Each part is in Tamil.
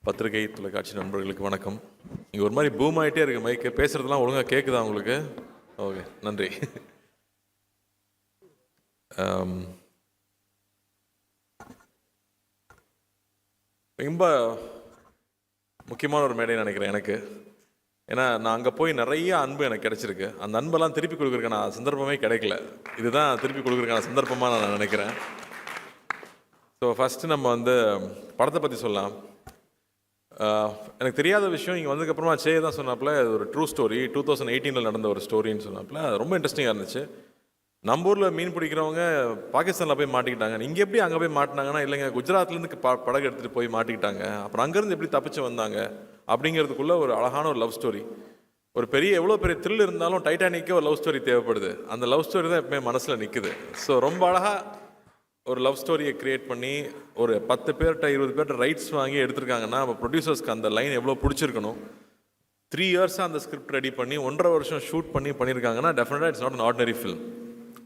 பத்திரிகை தொலைக்காட்சி நண்பர்களுக்கு வணக்கம். இங்கே ஒரு மாதிரி பூம் ஆகிட்டே இருக்குது மைக்கு. பேசுகிறதுலாம் ஒழுங்காக கேட்குதா உங்களுக்கு? ஓகே, நன்றி. ரொம்ப முக்கியமான ஒரு மேடை நினைக்கிறேன் எனக்கு. ஏன்னா நான் அங்கே போய் நிறைய அன்பு எனக்கு கிடைச்சிருக்கு. அந்த அன்பெல்லாம் திருப்பி கொடுக்குறதுக்கான சந்தர்ப்பமே கிடைக்கல. இதுதான் திருப்பி கொடுக்குறதுக்கான சந்தர்ப்பமாக நான் நினைக்கிறேன். ஸோ ஃபஸ்ட்டு நம்ம படத்தை பற்றி சொல்லலாம். எனக்கு தெரியாத விஷயம் இங்கே வந்ததுக்கப்புறமா தான் சொன்னாப்புல ஒரு ட்ரூ ஸ்டோரி 2018 நடந்த ஒரு ஸ்டோரின்னு சொன்னாப்புல. ரொம்ப இன்ட்ரெஸ்டிங்காக இருந்துச்சு. நம்ம ஊரில் மீன் பிடிக்கிறவங்க பாகிஸ்தானில் போய் மாட்டிக்கிட்டாங்க. இங்கே எப்படி அங்கே போய் மாட்டினாங்கன்னா, இல்லைங்க குஜராத்லேருந்து படகு எடுத்துகிட்டு போய் மாட்டிக்கிட்டாங்க, அப்புறம் அங்கேருந்து எப்படி தப்பிச்சு வந்தாங்க அப்படிங்கிறதுக்குள்ளே ஒரு அழகான ஒரு லவ் ஸ்டோரி. ஒரு எவ்வளோ பெரிய த்ரில் இருந்தாலும் டைட்டானிக்கே ஒரு லவ் ஸ்டோரி தேவைப்படுது. அந்த லவ் ஸ்டோரி தான் எப்பவுமே மனசில் நிற்குது. ஸோ ரொம்ப அழகாக ஒரு லவ் ஸ்டோரியை க்ரியேட் பண்ணி ஒரு 10 பேர்கிட்ட 20 பேர்கிட்ட ரைட்ஸ் வாங்கி எடுத்திருக்காங்கன்னா, அப்போ ப்ரொடியூசர்ஸ்க்கு அந்த லைன் எவ்வளோ பிடிச்சிருக்கணும். 3 இயர்ஸாக அந்த ஸ்கிரிப்ட் ரெடி பண்ணி 1.5 வருஷம் ஷூட் பண்ணியிருக்காங்கன்னா டெஃபினட்டாக it's not an ordinary film.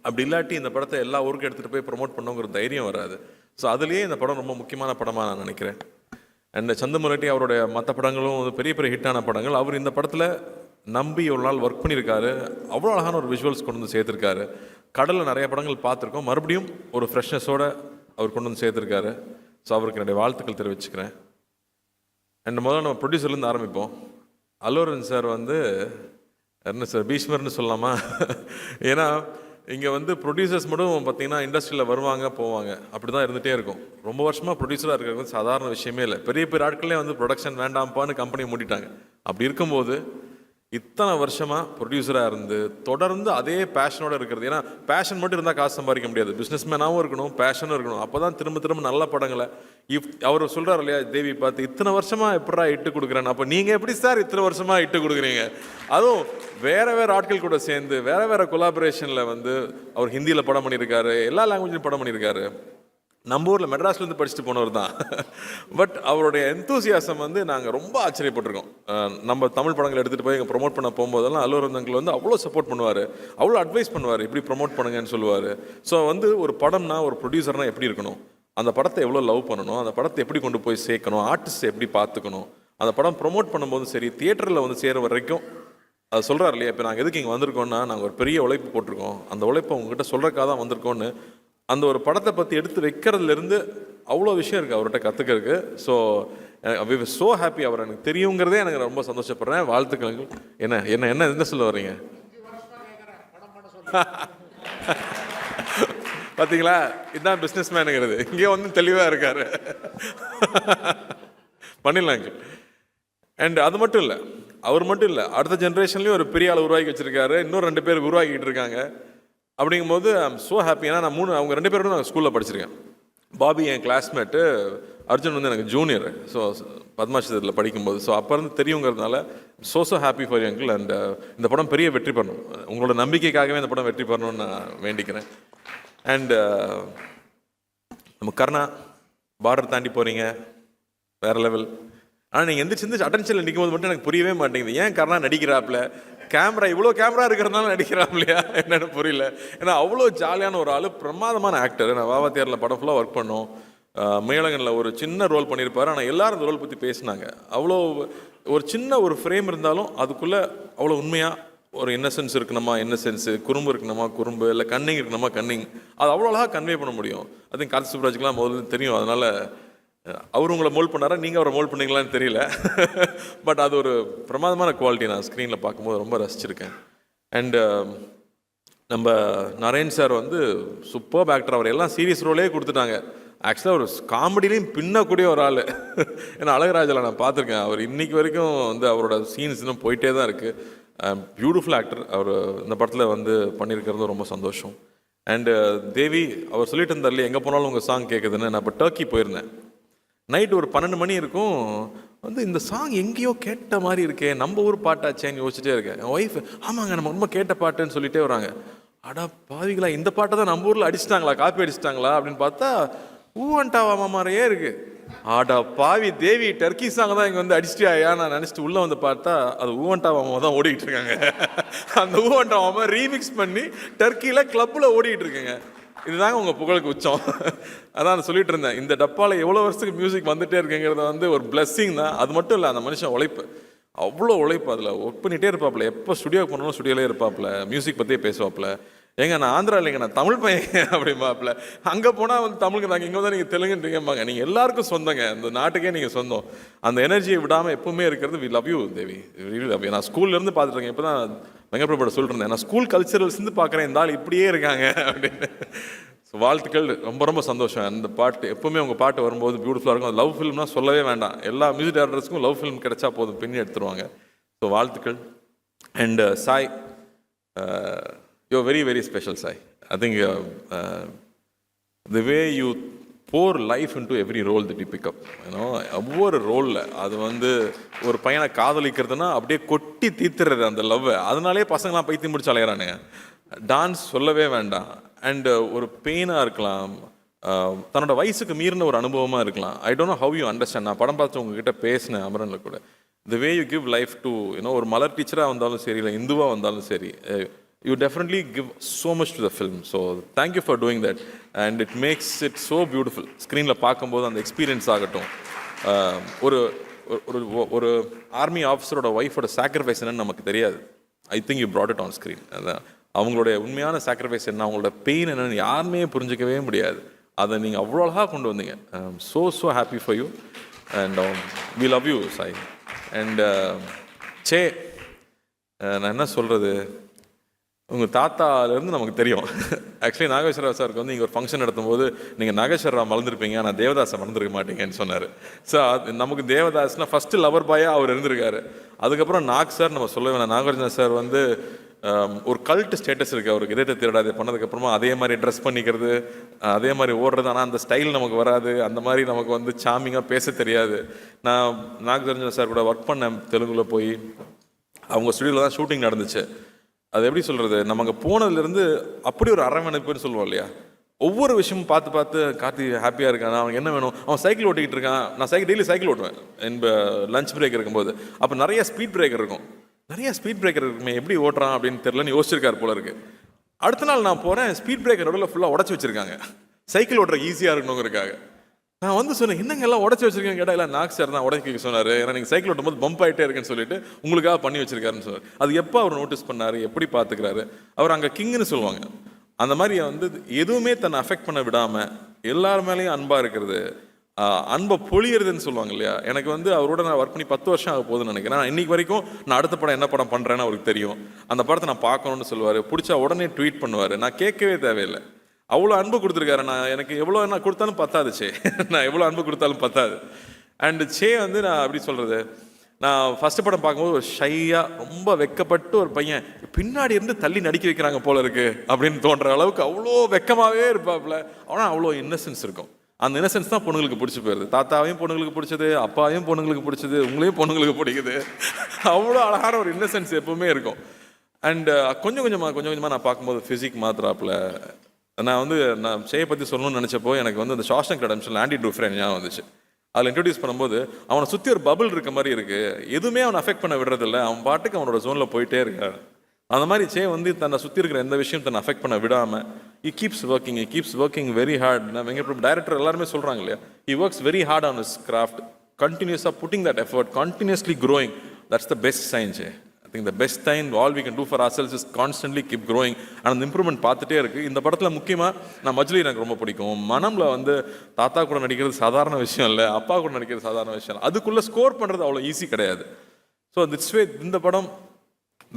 அப்படி இல்லாட்டி இந்த படத்தை எல்லா ஊருக்கும் எடுத்துகிட்டு போய் ப்ரொமோட் பண்ணுங்கிற தைரியம் வராது. ஸோ அதுலேயே இந்த படம் ரொம்ப முக்கியமான படமாக நான் நினைக்கிறேன். அண்ட் சந்தமுரட்டி அவருடைய மற்ற படங்களும் பெரிய பெரிய ஹிட்டான படங்கள். அவர் இந்த படத்தில் நம்பி ஒரு நாள் ஒர்க் பண்ணியிருக்காரு. அவ்வளோ அழகான ஒரு விஷுவல்ஸ் கொண்டு வந்து சேர்த்துருக்காரு. கடலில் நிறைய படங்கள் பார்த்துருக்கோம், மறுபடியும் ஒரு ஃப்ரெஷ்னஸோடு அவர் கொண்டு வந்து சேர்த்துருக்காரு. ஸோ அவருக்கு என்னுடைய வாழ்த்துக்கள் தெரிவிச்சுக்கிறேன். அண்ட் முதல்ல நம்ம ப்ரொடியூசர்லேருந்து ஆரம்பிப்போம். அல்லு அர்ஜுன் சார் என்ன சார் பீஷ்மர்னு சொல்லலாமா? ஏன்னா இங்கே ப்ரொடியூசர்ஸ் மட்டும் பார்த்திங்கன்னா இண்டஸ்ட்ரியில் வருவாங்க போவாங்க, அப்படி தான் இருந்துகிட்டே இருக்கும். ரொம்ப வருஷமாக ப்ரொடியூசராக இருக்கிறது சாதாரண விஷயமே இல்லை. பெரிய பெரிய ஆட்களே ப்ரொடக்ஷன் வேண்டாம்ப்பான்னு கம்பெனி மூடிட்டாங்க. அப்படி இருக்கும்போது இத்தனை வருஷமாக ப்ரொடியூசராக இருந்து தொடர்ந்து அதே பேஷனோடு இருக்கிறது. ஏன்னா பேஷன் மட்டும் இருந்தால் காசு சம்பாதிக்க முடியாது. பிஸ்னஸ் மேனாகவும் இருக்கணும், பேஷனும் இருக்கணும். அப்போ தான் திரும்ப நல்ல படங்களை அவர் சொல்கிறார் இல்லையா, தேவி பார்த்து இத்தனை வருஷமாக எப்படா இட்டு கொடுக்குறேன்னு. அப்போ நீங்கள் எப்படி சார் இத்தனை வருஷமாக இட்டு கொடுக்குறீங்க? அதுவும் வேறு ஆட்கள் கூட சேர்ந்து வேறு கொலாபரேஷனில் அவர் ஹிந்தியில் படம் பண்ணியிருக்காரு, எல்லா லாங்குவேஜ்லையும் படம் பண்ணியிருக்காரு. நம்ம ஊரில் மெட்ராஸ்லேருந்து படிச்சுட்டு போனவர் தான். பட் அவருடைய எந்தூசியாசம் நாங்கள் ரொம்ப ஆச்சரியப்பட்டிருக்கோம். நம்ம தமிழ் படங்கள் எடுத்துகிட்டு போய் எங்கள் ப்ரொமோட் பண்ண போகும்போதெல்லாம் அல்லு அர்ஜுன் அங்கிள் அவ்வளோ சப்போர்ட் பண்ணுவார், அவ்வளோ அட்வைஸ் பண்ணுவார், இப்படி ப்ரொமோட் பண்ணுங்கன்னு சொல்லுவார். ஸோ ஒரு படம்னா ஒரு ப்ரொடியூசர்னால் எப்படி இருக்கணும், அந்த படத்தை எவ்வளோ லவ் பண்ணணும், அந்த படத்தை எப்படி கொண்டு போய் சேர்க்கணும், ஆர்டிஸ்ட் எப்படி பார்த்துக்கணும், அந்த படம் ப்ரொமோட் பண்ணும்போதும் சரி, தியேட்டரில் சேர வரைக்கும் அது சொல்கிறார் இல்லையா. இப்போ நாங்கள் எதுக்கு இங்கே வந்திருக்கோன்னா, நாங்கள் ஒரு பெரிய உழைப்பு போட்டிருக்கோம், அந்த உழைப்பை உங்ககிட்ட சொல்கிறக்காக தான் வந்திருக்கோன்னு அந்த ஒரு படத்தை பற்றி எடுத்து வைக்கிறதுலேருந்து அவ்வளோ விஷயம் இருக்குது அவர்கிட்ட கற்றுக்கிறதுக்கு. So we were so happy. அவர் எனக்கு தெரியுங்கிறதே எனக்கு ரொம்ப சந்தோஷப்படுறேன். வாழ்த்துக்கள். என்ன சொல்ல வர்றீங்க? பார்த்தீங்களா, இதுதான் பிஸ்னஸ் மேனுங்கிறது. இங்கே தெளிவாக இருக்கார். பண்ணிடலாங்க. அண்ட் அது மட்டும் இல்லை, அவர் மட்டும் இல்லை, அடுத்த ஜென்ரேஷன்லேயும் ஒரு பெரிய ஆள் உருவாக்கி வச்சுருக்காரு. இன்னும் 2 பேர் உருவாக்கிட்டு இருக்காங்க. அப்படிங்கும்போது ஐம் ஸோ ஹாப்பி. ஏன்னா நான் அவங்க 2 பேரும் நான் ஸ்கூலில் படிச்சிருக்கேன். பாபி என் கிளாஸ்மேட்டு, அர்ஜுன் எனக்கு ஜூனியர். ஸோ பத்மாஷத்தில் படிக்கும்போது ஸோ அப்போ இருந்து தெரியுங்கிறதுனால so happy for you uncle. And இந்த படம் பெரிய வெற்றி பெறணும். உங்களோட நம்பிக்கைக்காகவே இந்த படம் வெற்றி பெறணும்னு நான் வேண்டிக்கிறேன். அண்ட் நம்ம கர்ணா பார்டர் தாண்டி போகிறீங்க, வேறு லெவல். ஆனால் நீங்கள் எந்திரிச்சு அட்டென்ஷனில் நிற்கும் போது மட்டும் எனக்கு புரியவே மாட்டேங்குது. ஏன் கர்ணா நடிக்கிறாப்புல? இவ்வளோ கேமரா இருக்கிறதுனால நடிக்கிறான் இல்லையா என்னென்னு புரியல. ஏன்னா அவ்வளோ ஜாலியான ஒரு ஆள், பிரமாதமான ஆக்டர். நான் வாவாத்தியாரில் படம் ஃபுல்லாக ஒர்க் பண்ணோம். மேலகனில் ஒரு சின்ன ரோல் பண்ணியிருப்பார். ஆனால் எல்லாரும் அந்த ரோல் பற்றி பேசினாங்க. அவ்வளோ ஒரு சின்ன ஒரு ஃப்ரேம் இருந்தாலும் அதுக்குள்ளே அவ்வளோ உண்மையாக ஒரு இன்னசென்ஸ் இருக்கணுமா இன்னசென்ஸு, குறும்பு இருக்கணுமா குறும்பு, இல்லை கன்னிங் இருக்கணுமா கன்னிங், அது அவ்வளோ அழகாக கன்வே பண்ண முடியும். அது கார்த்திக் சுப்ராஜுக்கெலாம் முதல்ல தெரியும். அதனால் அவர் உங்களை மோல்ட் பண்ணாரா, நீங்கள் அவரை மோல்ட் பண்ணீங்களான்னு தெரியல. பட் அது ஒரு பிரமாதமான குவாலிட்டி. நான் ஸ்க்ரீனில் பார்க்கும்போது ரொம்ப ரசிச்சிருக்கேன். அண்டு நம்ம நரேன் சார் சூப்பர் ஆக்டர். அவர் எல்லாம் சீரியஸ் ரோலே கொடுத்துட்டாங்க. ஆக்சுவலாக ஒரு காமெடிலையும் பின்னக்கூடிய ஒரு ஆள். ஏன்னா அழகராஜில் நான் பார்த்துருக்கேன். அவர் இன்றைக்கி வரைக்கும் அவரோட சீன்ஸ் இன்னும் போயிட்டே தான் இருக்குது. Beautiful actor. அவர் இந்த படத்தில் பண்ணியிருக்கிறது ரொம்ப சந்தோஷம். அண்டு தேவி அவர் சொல்லிட்டு இருந்தார் இல்லையா, எங்கே போனாலும் உங்கள் சாங் கேட்குதுன்னு. நான் இப்போ டர்க்கி போயிருந்தேன். நைட்டு ஒரு 12 மணி இருக்கும். இந்த சாங் எங்கேயோ கேட்ட மாதிரி இருக்கே, நம்ம ஊர் பாட்டாச்சேன்னு யோசிச்சுட்டே இருக்கேன். என் ஒய்ஃப், ஆமாங்க நம்ம ரொம்ப கேட்ட பாட்டுன்னு சொல்லிட்டே வராங்க. அடா பாவிங்களா, இந்த பாட்டை தான் நம்ம ஊரில் அடிச்சிட்டாங்களா, காப்பி அடிச்சிட்டாங்களா அப்படின்னு பார்த்தா ஊவன்டாவா மாதிரியே இருக்குது. ஆடா பாவி தேவி, டர்க்கி சாங் தான் இங்கே அடிச்சிட்டியா நான் நினச்சிட்டு உள்ளே பார்த்தா அது ஊவன்டாவாமா தான் ஓடிக்கிட்டு இருக்காங்க. அந்த ஊவன்டாவாமா ரீமிக்ஸ் பண்ணி டர்க்கியில் கிளப்பில் ஓடிக்கிட்டு இருக்குங்க. இதுதாங்க உங்கள் புகழுக்கு உச்சம். அதான் நான் சொல்லிட்டு இருந்தேன், இந்த டப்பாவில் எவ்வளோ வருஷத்துக்கு மியூசிக் வந்துட்டே இருக்குங்கிறத வந்து ஒரு பிளெஸ்ஸிங் தான். அது மட்டும் இல்லை, அந்த மனுஷன் உழைப்பு, அவ்வளோ உழைப்பு, அதில் ஒர்க் பண்ணிகிட்டே இருப்பாப்புல. எப்போ ஸ்டுடியோக்கு போனாலும் ஸ்டுடியோலே இருப்பாப்புல, மியூசிக் பற்றியே பேசுவாப்புல. ஏங்க நான் ஆந்திரா இல்லைங்க, நான் தமிழ் பையன் அப்படிம்பாப்புல. அங்கே போனால் வந்து தமிழுக்கு தாங்க, இங்கே தான் நீங்கள் தெலுங்குன்றீங்கம்பாங்க. நீங்கள் எல்லாருக்கும் சொந்தங்க, இந்த நாட்டுக்கே நீங்கள் சொந்தம். அந்த எனர்ஜியை விடாமல் எப்பவுமே இருக்கிறது. We love you Devi, really love you. நான் ஸ்கூல்லேருந்து பார்த்துருக்கேன். இப்போ தான் வெங்கட்பிரபுட சொல்லிருந்தேன், நான் ஸ்கூல் கல்ச்சரல்ஸ்லேருந்து பார்க்குறேன், இந்த ஆள் இப்படியே இருக்காங்க அப்படின்னு. ஸோ வாழ்த்துக்கள், ரொம்ப ரொம்ப சந்தோஷம். அந்த பாட்டு எப்போவுமே உங்கள் பாட்டு வரும்போது பியூட்டிஃபுல்லாக இருக்கும். லவ் ஃபில்ம்னா சொல்லவே வேண்டாம், எல்லா மியூசிக் டேரக்டர்ஸ்க்கும் லவ் ஃபில்ம் கிடைச்சா போதும், பின்னி எடுத்துருவாங்க. ஸோ வாழ்த்துக்கள். And Sai, you're very very special, Sai. I think the way you pour life into every role that you pick up, ஒவ்வொரு ரோலில் அது வந்து ஒரு பையனை காதலிக்கிறதுனா அப்படியே கொட்டி தீத்துறது அந்த லவ்வை. அதனாலே பசங்களாம் பைத்தியம் முடிச்சு அலையிறானுங்க. டான்ஸ் சொல்லவே வேண்டாம். அண்ட் ஒரு பெயினாக இருக்கலாம், தன்னோட வயசுக்கு மீறின ஒரு அனுபவமாக இருக்கலாம். I don't know how you understand. நான் படம் பார்த்து உங்ககிட்ட பேசினேன் அமரனில் கூட. The way you give life to ஒரு மலர் டீச்சராக வந்தாலும் சரி, இல்லை இந்துவாக வந்தாலும் சரி, you definitely give so much to the film. So thank you for doing that, and it makes it so beautiful. ஸ்க்ரீனில் பார்க்கும்போது அந்த எக்ஸ்பீரியன்ஸ் ஆகட்டும், ஒரு ஒரு ஆர்மி ஆஃபீஸரோட ஒய்ஃபோட சாக்ரிஃபைஸ் என்னன்னு நமக்கு தெரியாது. ஐ think you brought it on screen. அதான் அவங்களுடைய உண்மையான சாக்ரிஃபைஸ் என்ன, அவங்களோட பெயின் என்னன்னு யாருமே புரிஞ்சிக்கவே முடியாது. அதை நீங்கள் அவ்வளோ அழகாக கொண்டு வந்தீங்க. So happy for you, and we love you Sai. And say, நான் என்ன சொல்கிறது, உங்கள் தாத்தாலேருந்து நமக்கு தெரியும். ஆக்சுவலி நாகேஸ்வர ராவ் சாருக்கு வந்து இங்கே ஒரு ஃபங்க்ஷன் நடத்தும் போது, நீங்கள் நாகேஸ்வர ராவ் மறந்துருப்பீங்க, ஆனால் தேவதாஸை மறந்துருக்க மாட்டீங்கன்னு சொன்னார். ஸோ நமக்கு தேவதாஸ்னால் ஃபஸ்ட்டு லவர் பாயாக அவர் இருந்திருக்காரு. அதுக்கப்புறம் நாக் சார் நம்ம சொல்ல வேணாம். நாகார்ஜுன சார் வந்து ஒரு கல்ட் ஸ்டேட்டஸ் இருக்குது அவருக்கு. இதயத்தை திருடாது பண்ணதுக்கப்புறமா அதே மாதிரி ட்ரெஸ் பண்ணிக்கிறது, அதே மாதிரி ஓடுறது. ஆனால் அந்த ஸ்டைல் நமக்கு வராது, அந்த மாதிரி நமக்கு வந்து சாமிங்காக பேச தெரியாது. நான் நாகார்ஜுன சார் கூட ஒர்க் பண்ணேன் தெலுங்குல போய். அவங்க ஸ்டுடியோவில் தான் ஷூட்டிங் நடந்துச்சு. அது எப்படி சொல்கிறது, நம்ம அங்கே போனதுலேருந்து அப்படி ஒரு அரவணைப்புன்னு சொல்லுவோம் இல்லையா. ஒவ்வொரு விஷயமும் பார்த்து பார்த்து கார்த்தி ஹாப்பியாக இருக்கான், அவனுக்கு என்ன வேணும், அவன் சைக்கிள் ஓட்டிக்கிட்டு இருக்கான். நான் டெய்லி சைக்கிள் ஓட்டுவேன் லஞ்ச் பிரேக் இருக்கும்போது. அப்போ நிறைய ஸ்பீட் பிரேக்கர் இருக்கும், நிறைய ஸ்பீட் பிரேக்கர் இருக்குமே, எப்படி ஓட்டுறான் அப்படின்னு தெரியலன்னு யோசிச்சிருக்காரு போல இருக்கு. அடுத்த நாள் நான் போகிறேன், ஸ்பீட் பிரேக்கர் நடுவில் ஃபுல்லாக உடச்சி வச்சிருக்காங்க, சைக்கிள் ஓட்டுற ஈஸியாக இருக்கணுங்கிறக்காக. நான் வந்து சொன்னேன், என்னங்க எல்லாம் உடச்சி வச்சிருக்கேன் கேட்டால், இல்லை நாக் சார் தான் உடச்சி சொன்னார், ஏன்னா நீங்கள் சைக்கிள் ஓட்டும் போது பம்ப் ஆகிட்டே இருக்குன்னு சொல்லிட்டு உங்களுக்காக பண்ணி வச்சிருக்காருன்னு சொன்னார். அது எப்போ அவர் நோட்டீஸ் பண்ணார், எப்படி பார்த்துக்கிறாரு அவர். அங்கே கிங்குன்னு சொல்லுவாங்க, அந்த மாதிரி வந்து எதுவுமே தன்னை அஃபெக்ட் பண்ண விடாமல் எல்லார் மேலேயும் அன்பாக இருக்கிறது, அன்பை பொழியறதுன்னு சொல்லுவாங்க இல்லையா. எனக்கு வந்து அவரோட நான் ஒர்க் பண்ணி 10 வருஷம் ஆக போகுதுன்னு நினைக்கிறேன். நான் இன்னைக்கு வரைக்கும் நான் அடுத்த படம் என்ன படம் பண்ணுறேன்னு அவருக்கு தெரியும். அந்த படத்தை நான் பார்க்கணுன்னு சொல்லுவார், பிடிச்சா உடனே ட்வீட் பண்ணுவார். நான் கேட்கவே தேவையில்லை, அவ்வளோ அன்பு கொடுத்துருக்காரு. நான் எனக்கு எவ்வளோ என்ன கொடுத்தாலும் பத்தாது சே, நான் எவ்வளோ அன்பு கொடுத்தாலும் பத்தாது. அண்டு சே வந்து நான் எப்படி சொல்கிறது, நான் ஃபஸ்ட்டு படம் பார்க்கும்போது ஒரு ஷையாக ரொம்ப வெக்கப்பட்டு ஒரு பையன் பின்னாடி இருந்து தள்ளி நடிக்க வைக்கிறாங்க போல இருக்கு அப்படின்னு தோன்ற அளவுக்கு அவ்வளோ வெக்கமாகவே இருப்பாப்புல. ஆனால் அவ்வளோ இன்னசென்ஸ் இருக்கும். அந்த இன்னசென்ஸ் தான் பொண்ணுங்களுக்கு பிடிச்சி போயிருது. தாத்தாவையும் பொண்ணுங்களுக்கு பிடிச்சது, அப்பாவையும் பொண்ணுங்களுக்கு பிடிச்சது, உங்களையும் பொண்ணுங்களுக்கு பிடிக்குது. அவ்வளோ அழகான ஒரு இன்னசென்ஸ் எப்பவுமே இருக்கும். அண்டு கொஞ்சம் கொஞ்சமாக நான் பார்க்கும்போது ஃபிசிக் மாத்திராப்பில். நான் சேயை பற்றி சொல்லணும்னு நினச்சப்போ எனக்கு வந்து அந்த ஷாஷங்க் ரெடெம்ப்ஷன் ஆண்டி டூஃப்ரேன் ஞாபகம் வந்துச்சு. அதில் இன்ட்ரடியூஸ் பண்ணும்போது அவனை சுற்றி ஒரு பபிள் இருக்க மாதிரி இருக்குது, எதுவுமே அவனை அஃபெக்ட் பண்ண விடுறதில்ல, அவன் பாட்டுக்கு அவனோட ஜோனில் போயிட்டே இருக்கான். அந்த மாதிரி சே வந்து தன்னை சுற்றி இருக்கிற எந்த விஷயம் தன்னை அஃபெக்ட் பண்ண விடாமல் he keeps working very hard. Venkat Prabhu director எல்லாருமே சொல்கிறாங்க இல்லையா, he works very hard on his craft, continuously putting that effort, continuously growing. That's the best sign, Jay. I think the best sign all we can do for ourselves is constantly keep growing. and அந்த இம்ப்ரூவ்மெண்ட் பார்த்துட்டே இருக்குது. இந்த படத்தில் முக்கியமாக நான் மஜ்லி எனக்கு ரொம்ப பிடிக்கும். மனம்ல வந்து தாத்தா கூட நடிக்கிறது சாதாரண விஷயம் இல்லை, அப்பா கூட நடிக்கிறது சாதாரண விஷயம் இல்லை, அதுக்குள்ளே ஸ்கோர் பண்ணுறது அவ்வளோ ஈஸி கிடையாது. ஸோ திட்ஸ் வே இந்த படம்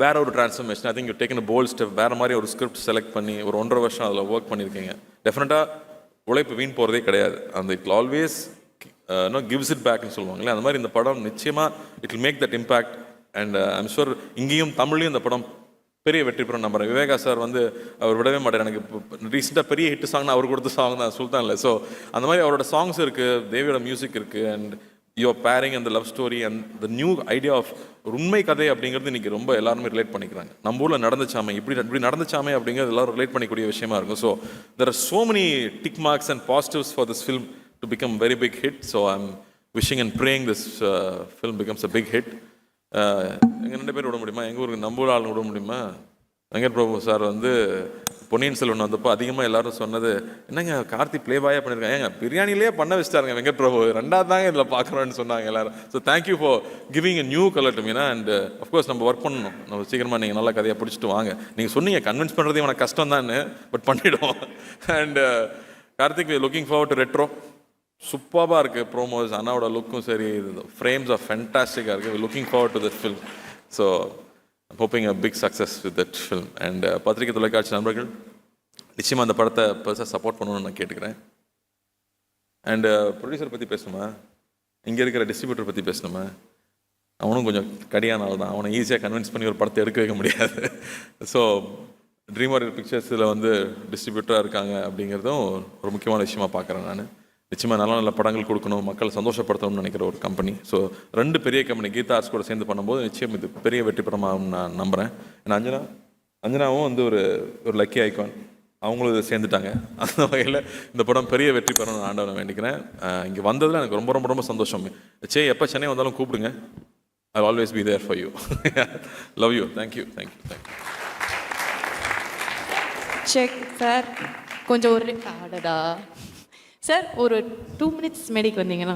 வேற ஒரு transformation. I think you taken bold step. வேறு மாதிரி ஒரு ஸ்கிரிப்ட் செலக்ட் பண்ணி ஒரு 1.5 வருஷம் அதில் ஒர்க் பண்ணியிருக்கீங்க. டெஃபினட்டாக உழைப்பு வீண் போகிறதே கிடையாது. அந்த இட் ஆல்வேஸ் கிவ்ஸ் இட் பேக்னு சொல்லுவாங்களே, அந்த மாதிரி இந்த படம் நிச்சயமாக it will make that impact. And I'm sure இங்கேயும் தமிழ்லையும் இந்த படம் பெரிய வெற்றி பெறும் நம்புறேன். விவேகா சார் வந்து அவர் விடவே மாட்டார். எனக்கு ரீசெண்டாக பெரிய ஹிட் சாங்னா அவர் கொடுத்த சாங் தான் சுல்தான் இல்லை. ஸோ அந்த மாதிரி அவரோட சாங்ஸ் இருக்குது, தேவியோட மியூசிக் இருக்குது. அண்ட் யுவர் பேரிங் அந்த love story and the new idea of ஒரு உண்மை கதை அப்படிங்கிறது இன்றைக்கி ரொம்ப எல்லாருமே ரிலேட் பண்ணிக்கிறாங்க. நம்ம ஊரில் நடந்துச்சாமே, இப்படி நடந்துச்சாமே அப்படிங்கிறது எல்லாரும் ரிலேட் பண்ணிக்கூடிய விஷயமா இருக்கும். So there are so many tick marks and positives for this film to become very big hit. So I am wishing and praying this film becomes a big hit. எங்கள் 2 பேர் விட முடியுமா, எங்கள் ஊருக்கு நம்ம ஊர் ஆளுங்க விட முடியுமா? வெங்கட் பிரபு சார் வந்து பொன்னியின் செல்வன் வந்தப்போ அதிகமாக எல்லாரும் சொன்னது, என்னங்க கார்த்தி ப்ளே பாயாக பண்ணியிருக்காங்க, ஏங்க பிரியாணிலே பண்ண வச்சுட்டாருங்க வெங்கட் பிரபு, ரெண்டாவது தாங்க இதில் பார்க்குறோன்னு சொன்னாங்க எல்லாரும். So thank you for giving a new colour to Meena. And of course நம்ம ஒர்க் பண்ணணும், நம்ம சீக்கிரமாக நீங்கள் நல்ல கதையாக பிடிச்சிட்டு வாங்க. நீங்கள் சொன்னீங்க கன்வின்ஸ் பண்ணுறது இவனை கஷ்டம் தான், பட் பண்ணிவிடுவோம். And Karthik, we looking forward to Retro. சூப்பராக இருக்குது ப்ரோமோஸ், அண்ணாவோட லுக்கும் சரி, ஃப்ரேம்ஸ் ஆஃப் ஃபென்டாஸ்டிக்காக இருக்குது. We looking forward to that film. So hoping a big success with that film. And பத்திரிகை தொலைக்காட்சி நண்பர்கள் நிச்சயமாக அந்த படத்தை பெருசாக சப்போர்ட் பண்ணணும்னு நான் கேட்டுக்கிறேன். அண்டு ப்ரொடியூசர் பற்றி பேசணுமா, இங்கே இருக்கிற டிஸ்ட்ரிபியூட்டர் பற்றி பேசணுமா, அவனும் கொஞ்சம் கடியான ஆள் தான், அவனை ஈஸியாக கன்வின்ஸ் பண்ணி ஒரு படத்தை எடுக்க வைக்க முடியாது. ஸோ ட்ரீம் வாரியர் பிக்சர்ஸில் வந்து டிஸ்ட்ரிபியூட்டராக இருக்காங்க அப்படிங்கிறதும் ஒரு முக்கியமான விஷயமா பார்க்குறேன் நான். நிச்சயமாக நல்ல நல்ல படங்கள் கொடுக்கணும், மக்களை சந்தோஷப்படுத்தணும்னு நினைக்கிற ஒரு கம்பெனி. ஸோ 2 பெரிய கம்பெனி கீதா ஆர்ட்ஸ் கூட சேர்ந்து பண்ணும்போது நிச்சயம் இது பெரிய வெற்றி படமாகும் நான் நம்புகிறேன். ஏன்னா அஞ்சனாவும் வந்து ஒரு லக்கி ஐகான், அவங்களும் இதை சேர்ந்துட்டாங்க. அந்த வகையில் இந்த படம் பெரிய வெற்றி பெறணும் நான் ஆண்டவனை வேண்டிக்கிறேன். இங்கே வந்ததில் எனக்கு ரொம்ப ரொம்ப ரொம்ப சந்தோஷம். எப்போ சென்னை வந்தாலும் கூப்பிடுங்க, I will always be there for you. Love you. Thank you. Check sir, கொஞ்சம் ஒரு அடடா சார், ஒரு 2 மினிட்ஸ் மேடைக்கு வந்தீங்கன்னா